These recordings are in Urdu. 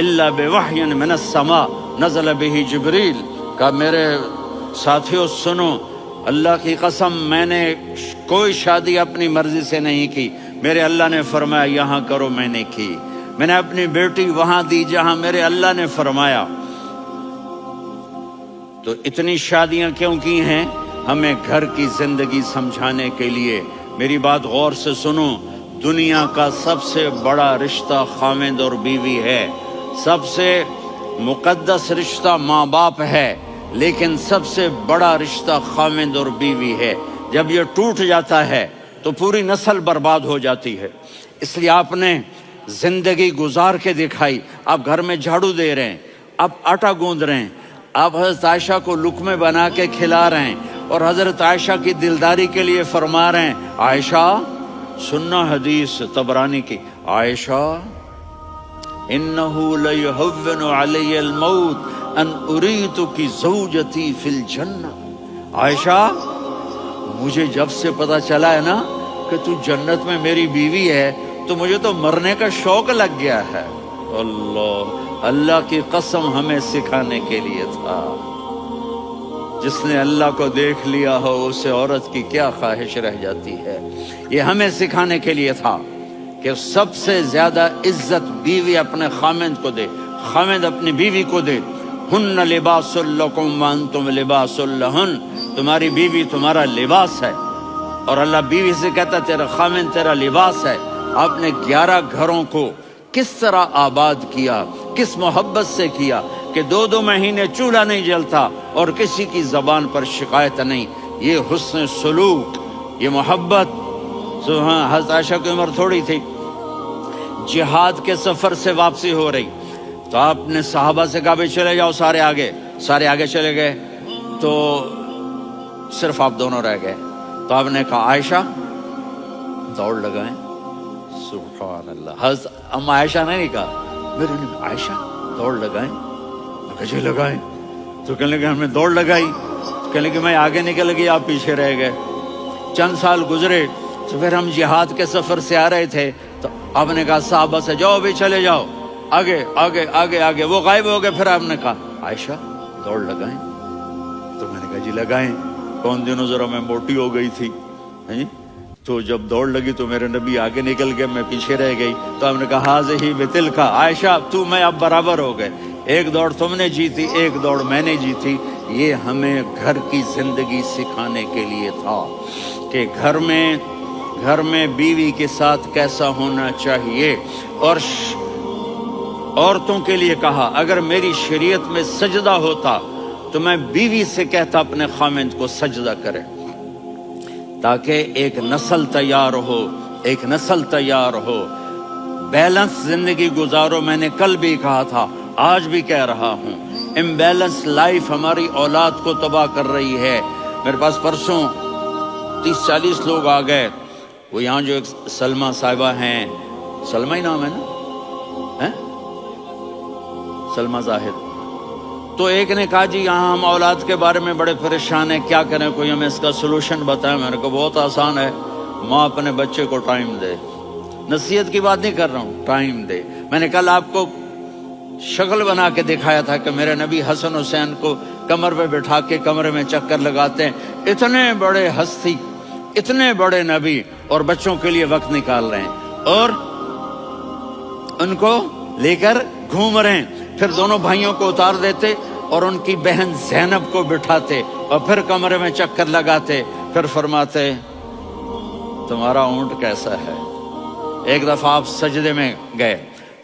الا بوحی من السماء نزل به جبریل. کہا میرے ساتھیوں سنو، اللہ کی قسم میں نے کوئی شادی اپنی مرضی سے نہیں کی. میرے اللہ نے فرمایا یہاں کرو، میں نے کی. میں نے اپنی بیٹی وہاں دی جہاں میرے اللہ نے فرمایا. تو اتنی شادیاں کیوں کی ہیں؟ ہمیں گھر کی زندگی سمجھانے کے لیے. میری بات غور سے سنو، دنیا کا سب سے بڑا رشتہ خاوند اور بیوی ہے. سب سے مقدس رشتہ ماں باپ ہے، لیکن سب سے بڑا رشتہ خاوند اور بیوی ہے. جب یہ ٹوٹ جاتا ہے تو پوری نسل برباد ہو جاتی ہے. اس لیے آپ نے زندگی گزار کے دکھائی. آپ گھر میں جھاڑو دے رہے ہیں، آپ آٹا گوندھ رہے ہیں، آپ حضرت عائشہ کو لقمے بنا کے کھلا رہے ہیں، اور حضرت عائشہ کی دلداری کے لیے فرما رہے ہیں عائشہ سننا حدیث طبرانی کی، عائشہ انہو لیہون علی الموت ان اریتکی زوجتی فی الجنہ. عائشہ مجھے جب سے پتا چلا ہے نا کہ تو جنت میں میری بیوی ہے تو مجھے تو مرنے کا شوق لگ گیا ہے. اللہ کی قسم ہمیں سکھانے کے لیے تھا. جس نے اللہ کو دیکھ لیا ہو اسے عورت کی کیا خواہش رہ جاتی ہے. یہ ہمیں سکھانے کے لیے تھا کہ سب سے زیادہ عزت بیوی اپنے خاوند کو دے، خاوند اپنی بیوی کو دے. ہن لباس لکم وانتم لباس لہن، تمہاری بیوی تمہارا لباس ہے. اور اللہ بیوی سے کہتا تیرا خاوند تیرا لباس ہے. آپ نے 11 گھروں کو کس طرح آباد کیا، کس محبت سے کیا کہ 2 مہینے چولہا نہیں جلتا اور کسی کی زبان پر شکایت نہیں. یہ حسن سلوک، یہ محبت. حضرت عائشہ کی عمر تھوڑی تھی، جہاد کے سفر سے واپسی ہو رہی تو آپ نے صحابہ سے کہا بھی چلے جاؤ سارے آگے چلے گئے تو صرف آپ دونوں رہ گئے. تو آپ نے کہا عائشہ دوڑ لگائیں. سبحان اللہ. حضرت اما عائشہ نے نہیں کہا، میرے نے عائشہ دوڑ لگائیں. جی لگائیں. تو کہنے لگے ہم نے دوڑ لگائی. کہنے لگے میں آگے نکل گئی، آپ پیچھے رہ گئے. چند سال گزرے تو پھر ہم جہاد کے سفر سے آ رہے تھے تو آپ نے کہا صحابہ سے جاؤ بھی چلے جاؤ آگے آگے آگے آگے. وہ غائب ہو گئے. پھر آپ نے کہا عائشہ دوڑ لگائیں. تو میں نے کہا جی لگائیں. کون دنوں ذرا میں موٹی ہو گئی تھی، تو جب دوڑ لگی تو میرے نبی آگے نکل گئے، میں پیچھے رہ گئی. تو ہم نے کہا ہاذہ بتلک، عائشہ تو میں اب برابر ہو گئے. ایک دوڑ تم نے جیتی، ایک دوڑ میں نے جیتی. یہ ہمیں گھر کی زندگی سکھانے کے لیے تھا کہ گھر میں بیوی کے ساتھ کیسا ہونا چاہیے. اور عورتوں کے لیے کہا اگر میری شریعت میں سجدہ ہوتا تو میں بیوی سے کہتا اپنے خاوند کو سجدہ کرے، تاکہ ایک نسل تیار ہو. بیلنس زندگی گزارو. میں نے کل بھی کہا تھا، آج بھی کہہ رہا ہوں، امبیلنس لائف ہماری اولاد کو تباہ کر رہی ہے. میرے پاس پرسوں 30-40 لوگ آ گئے. وہ یہاں جو ایک سلمہ صاحبہ ہیں، سلمہ ہی نام ہے نا، سلمہ زاہد. تو ایک نے کہا جی یہاں ہم اولاد کے بارے میں بڑے پریشان ہیں، کیا کریں، کوئی ہمیں اس کا سلوشن بتائیں. میں نے کہا بہت آسان ہے، ماں اپنے بچے کو ٹائم دے. نصیحت کی بات نہیں کر رہا ہوں، ٹائم دے. میں نے کل آپ کو شکل بنا کے دکھایا تھا کہ میرے نبی حسن حسین کو کمر پہ بٹھا کے کمرے میں چکر لگاتے ہیں. اتنے بڑے ہستی، اتنے بڑے نبی، اور بچوں کے لیے وقت نکال رہے ہیں اور ان کو لے کر گھوم رہے ہیں. پھر دونوں بھائیوں کو اتار دیتے اور ان کی بہن زینب کو بٹھاتے اور پھر کمرے میں چکر لگاتے. پھر فرماتے تمہارا اونٹ کیسا ہے. ایک دفعہ آپ سجدے میں گئے،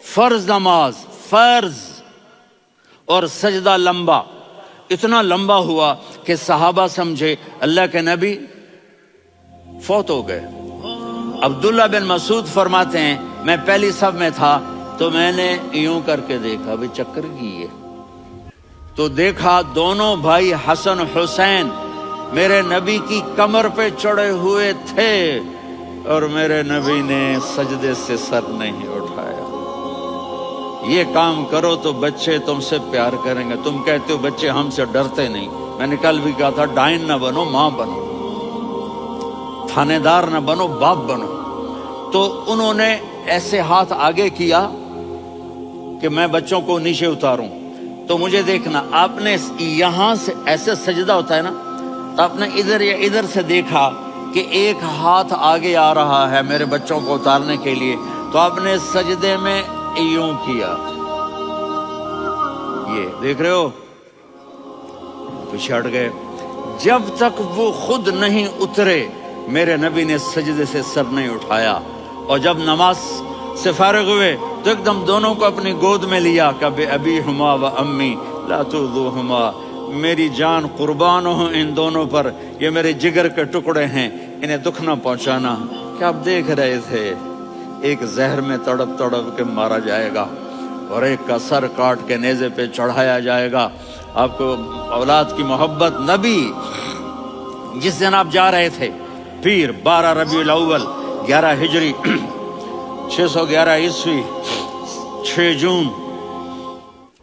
فرض نماز، فرض، اور سجدہ لمبا، اتنا لمبا ہوا کہ صحابہ سمجھے اللہ کے نبی فوت ہو گئے. عبداللہ بن مسعود فرماتے ہیں میں پہلی صف میں تھا تو میں نے یوں کر کے دیکھا بھی چکر کی ہے، تو دیکھا دونوں بھائی حسن حسین میرے نبی کی کمر پہ چڑھے ہوئے تھے اور میرے نبی نے سجدے سے سر نہیں اٹھایا. یہ کام کرو تو بچے تم سے پیار کریں گے. تم کہتے ہو بچے ہم سے ڈرتے نہیں. میں نے کل بھی کہا تھا ڈائن نہ بنو، ماں بنو، تھانے دار نہ بنو، باپ بنو. تو انہوں نے ایسے ہاتھ آگے کیا کہ میں بچوں کو نیچے اتاروں، تو مجھے دیکھنا، آپ نے یہاں سے ایسے سجدہ ہوتا ہے نا، تو آپ نے ادھر یا ادھر سے دیکھا کہ ایک ہاتھ آگے آ رہا ہے میرے بچوں کو اتارنے کے لیے، تو آپ نے سجدے میں یوں کیا، یہ دیکھ رہے ہو، پیچھے ہٹ گئے۔ جب تک وہ خود نہیں اترے میرے نبی نے سجدے سے سر نہیں اٹھایا، اور جب نماز سے فارغ ہوئے تو ایک دم دونوں کو اپنی گود میں لیا، کہ ابی ہما و امی لا تؤذوہما، میری جان قربان ہو ان دونوں پر، یہ میرے جگر کے ٹکڑے ہیں، انہیں دکھ نہ پہنچانا۔ کیا آپ دیکھ رہے تھے ایک زہر میں تڑپ تڑپ کے مارا جائے گا، اور ایک کا سر کاٹ کے نیزے پہ چڑھایا جائے گا۔ آپ کو اولاد کی محبت، نبی جس دن آپ جا رہے تھے پیر 12 ربیع الاول 11 ہجری 611 عیسوی 6 جون،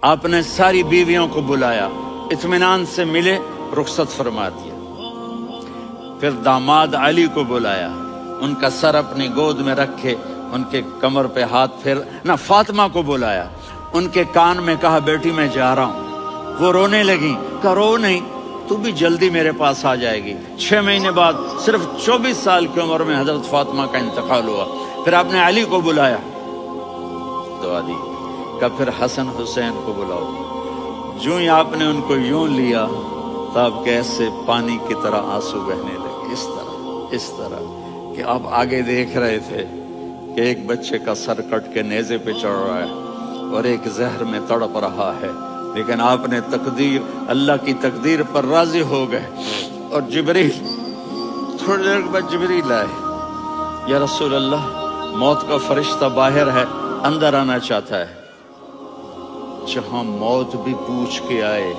آپ نے ساری بیویوں کو بلایا، اطمینان سے ملے، رخصت فرما دیا۔ پھر داماد علی کو بلایا، ان کا سر اپنی گود میں رکھے، ان کے کمر پہ ہاتھ پھیر نہ، فاطمہ کو بلایا، ان کے کان میں کہا بیٹی میں جا رہا ہوں۔ وہ رونے لگیں، کہا رو نہیں، تو بھی جلدی میرے پاس آ جائے گی۔ 6 مہینے بعد صرف 24 سال کی عمر میں حضرت فاطمہ کا انتقال ہوا۔ پھر آپ نے علی کو بلایا، دعا دی، کہ پھر حسن حسین کو بلاؤ۔ جو ہی آپ نے ان کو یوں لیا تو آپ کے ایسے پانی کی طرح آنسو بہنے لگے، اس طرح کہ آپ آگے دیکھ رہے تھے کہ ایک بچے کا سر کٹ کے نیزے پہ چڑھ رہا ہے اور ایک زہر میں تڑپ رہا ہے، لیکن آپ نے تقدیر، اللہ کی تقدیر پر راضی ہو گئے۔ اور جبریل، تھوڑی دیر بعد جبریل آئے، یا رسول اللہ موت کا فرشتہ باہر ہے، اندر آنا چاہتا ہے۔ جہاں موت بھی پوچھ کے آئے،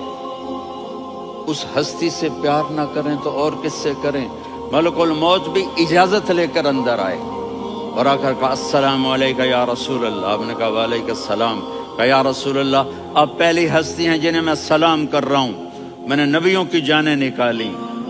اس ہستی سے پیار نہ کریں تو اور کس سے کریں؟ ملک الموت بھی اجازت لے کر اندر آئے اور آ کر کہا السلام علیکہ یا رسول اللہ۔ آپ نے کہا وعلیکم السلام۔ کہا یا رسول اللہ آپ پہلی ہستی ہیں جنہیں میں سلام کر رہا ہوں، میں نے نبیوں کی جانیں نکالی،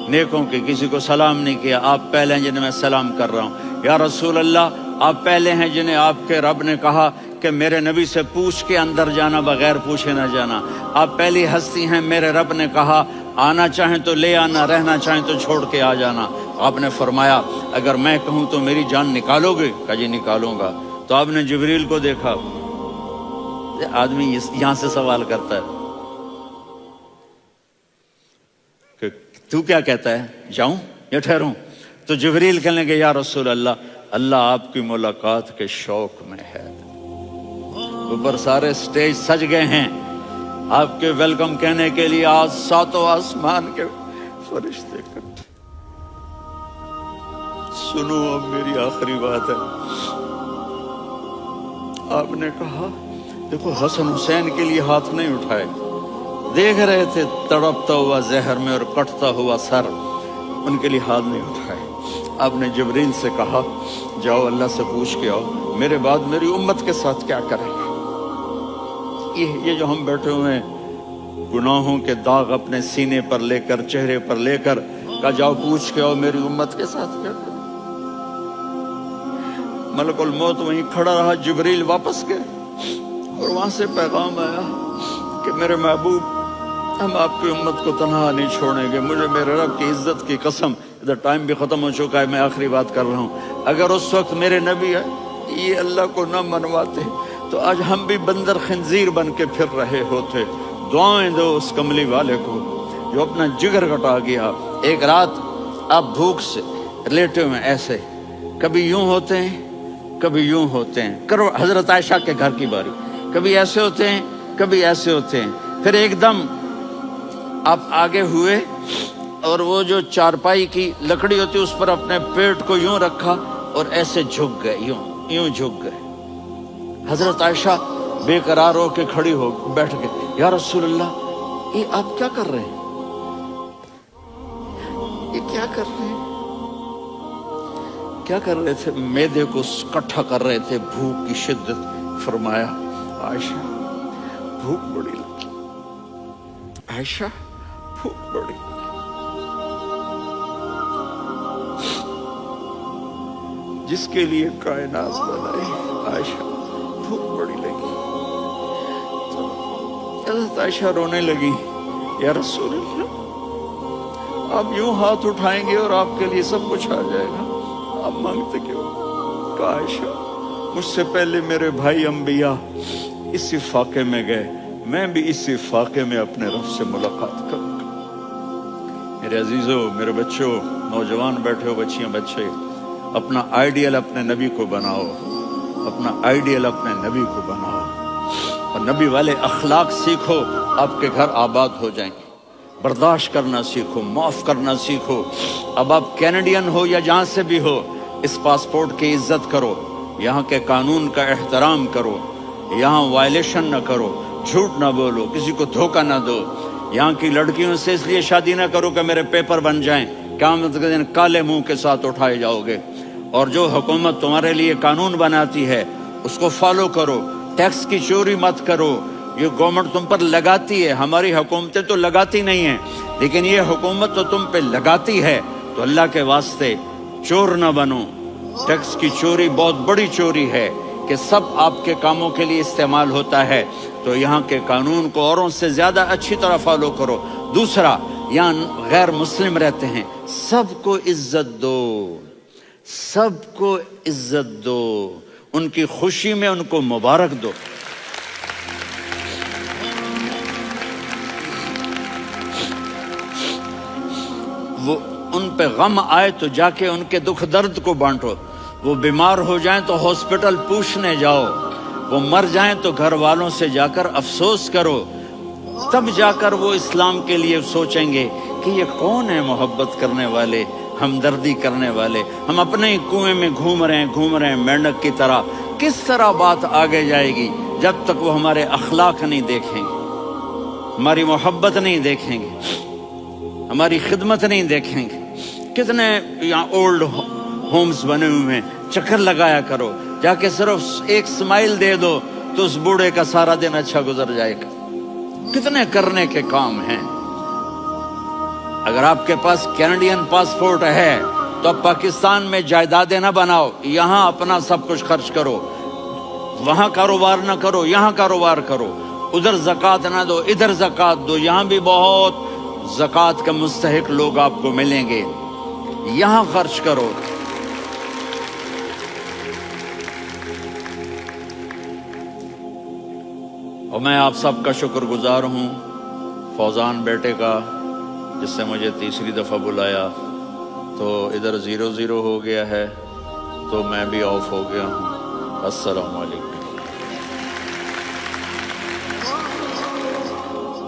نیکوں کی، کسی کو سلام نہیں کیا، آپ پہلے ہیں جنہیں میں سلام کر رہا ہوں۔ یا رسول اللہ آپ پہلے ہیں جنہیں آپ کے رب نے کہا کہ میرے نبی سے پوچھ کے اندر جانا، بغیر پوچھے نہ جانا۔ آپ پہلی ہستی ہیں، میرے رب نے کہا آنا چاہیں تو لے آنا، رہنا چاہیں تو چھوڑ کے آ جانا۔ آپ نے فرمایا اگر میں کہوں تو میری جان نکالو گے؟ کہا جی نکالوں گا۔ تو آپ نے جبریل کو دیکھا، آدمی یہاں سے سوال کرتا ہے کہ تو کیا کہتا ہے، جاؤں یا ٹھہروں؟ تو جبریل کہنے لگے یا رسول اللہ، اللہ آپ کی ملاقات کے شوق میں ہے۔ اوپر سارے سٹیج سج گئے ہیں آپ کے ویلکم کہنے کے لیے، آج 7 آسمان کے فرشتے کرتے۔ سنو اب میری آخری بات ہے۔ آپ نے کہا دیکھو حسن حسین کے لیے ہاتھ نہیں اٹھائے، دیکھ رہے تھے تڑپتا ہوا زہر میں اور کٹتا ہوا سر، ان کے لیے ہاتھ نہیں اٹھائے۔ آپ نے جبریل سے کہا جاؤ اللہ سے پوچھ کے آؤ میرے بعد میری امت کے ساتھ کیا کریں گے۔ یہ جو ہم بیٹھے ہوئے ہیں گناہوں کے داغ اپنے سینے پر لے کر، چہرے پر لے کر، کہا جاؤ پوچھ کے آؤ میری امت کے ساتھ کیا کریں۔ ملک الموت وہیں کھڑا رہا، جبریل واپس گئے اور وہاں سے پیغام آیا کہ میرے محبوب ہم آپ کی امت کو تنہا نہیں چھوڑیں گے، مجھے میرے رب کی عزت کی قسم، ادھر ٹائم بھی ختم ہو چکا ہے، میں آخری بات کر رہا ہوں، اگر اس وقت میرے نبی یہ اللہ کو نہ منواتے تو آج ہم بھی بندر خنزیر بن کے پھر رہے ہوتے۔ دعائیں دو اس کملی والے کو جو اپنا جگر کٹا گیا۔ ایک رات آپ بھوک سے لیٹے ہوئے ایسے، کبھی یوں ہوتے ہیں کبھی یوں ہوتے ہیں، کرو حضرت عائشہ کے گھر کی باری، کبھی ایسے ہوتے ہیں کبھی ایسے ہوتے ہیں، پھر ایک دم آپ آگے ہوئے اور وہ جو چارپائی کی لکڑی ہوتی اس پر اپنے پیٹ کو یوں رکھا اور ایسے جھک گئے، یوں جھک گئے۔ حضرت عائشہ بے قرار ہو کے کھڑی ہو بیٹھ گئے، یا رسول اللہ یہ آپ کیا کر رہے ہیں، یہ کیا کر رہے ہیں؟ کیا کر رہے تھے؟ معدے کو کٹھا کر رہے تھے، بھوک کی شدت۔ فرمایا عائشہ بھوک بڑی لگی، عائشہ بھوک بڑی لگی۔ جس کے لیے کائنات بنائی، عائشہ بھوک بڑی لگی۔ حضرت عائشہ رونے لگی، یا رسول اللہ آپ یوں ہاتھ اٹھائیں گے اور آپ کے لیے سب کچھ آ جائے گا، آپ مانگتے کیوں؟ کہا عائشہ مجھ سے پہلے میرے بھائی انبیاء اسی فاقے میں گئے، میں بھی اسی فاقے میں اپنے رب سے ملاقات کروں گا۔ میرے عزیزوں، میرے بچوں، نوجوان بیٹھے ہو، بچیاں بچے، اپنا آئیڈیل اپنے نبی کو بناؤ، اپنا آئیڈیل اپنے نبی کو بناؤ، اور نبی والے اخلاق سیکھو، آپ کے گھر آباد ہو جائیں گے۔ برداشت کرنا سیکھو، معاف کرنا سیکھو۔ اب آپ کینیڈین ہو یا جہاں سے بھی ہو، اس پاسپورٹ کی عزت کرو، یہاں کے قانون کا احترام کرو، یہاں وائلیشن نہ کرو، جھوٹ نہ بولو، کسی کو دھوکہ نہ دو۔ یہاں کی لڑکیوں سے اس لیے شادی نہ کرو کہ میرے پیپر بن جائیں، قیامت کے دن کالے منہ کے ساتھ اٹھائے جاؤ گے۔ اور جو حکومت تمہارے لیے قانون بناتی ہے اس کو فالو کرو، ٹیکس کی چوری مت کرو۔ یہ گورنمنٹ تم پر لگاتی ہے، ہماری حکومتیں تو لگاتی نہیں ہیں، لیکن یہ حکومت تو تم پہ لگاتی ہے، تو اللہ کے واسطے چور نہ بنو۔ ٹیکس کی چوری بہت بڑی چوری ہے کہ سب آپ کے کاموں کے لیے استعمال ہوتا ہے، تو یہاں کے قانون کو اوروں سے زیادہ اچھی طرح فالو کرو۔ دوسرا، یہاں غیر مسلم رہتے ہیں، سب کو عزت دو، سب کو عزت دو، ان کی خوشی میں ان کو مبارک دو۔ وہ ان پہ غم آئے تو جا کے ان کے دکھ درد کو بانٹو، وہ بیمار ہو جائیں تو ہاسپٹل پوچھنے جاؤ، وہ مر جائیں تو گھر والوں سے جا کر افسوس کرو، تب جا کر وہ اسلام کے لیے سوچیں گے کہ یہ کون ہے محبت کرنے والے، ہمدردی کرنے والے۔ ہم اپنے ہی کنویں میں گھوم رہے ہیں مینڈک کی طرح۔ کس طرح بات آگے جائے گی جب تک وہ ہمارے اخلاق نہیں دیکھیں گے، ہماری محبت نہیں دیکھیں گے، ہماری خدمت نہیں دیکھیں گے۔ کتنے یہاں اولڈ ہومز بنے ہوئے ہیں، چکر لگایا کرو، جا کے صرف ایک سمائل دے دو تو اس بوڑھے کا سارا دن اچھا گزر جائے گا۔ کتنے کرنے کے کام ہیں۔ اگر آپ کے پاس کینیڈین پاسپورٹ ہے تو اب پاکستان میں جائیدادیں نہ بناؤ، یہاں اپنا سب کچھ خرچ کرو، وہاں کاروبار نہ کرو، یہاں کاروبار کرو، ادھر زکوٰۃ نہ دو، ادھر زکوٰۃ دو، یہاں بھی بہت زکوٰۃ کے مستحق لوگ آپ کو ملیں گے، یہاں خرچ کرو۔ اور میں آپ سب کا شکر گزار ہوں، فوزان بیٹے کا، جس نے مجھے تیسری دفعہ بلایا، تو ادھر 0-0 ہو گیا ہے تو میں بھی آف ہو گیا ہوں۔ السلام علیکم۔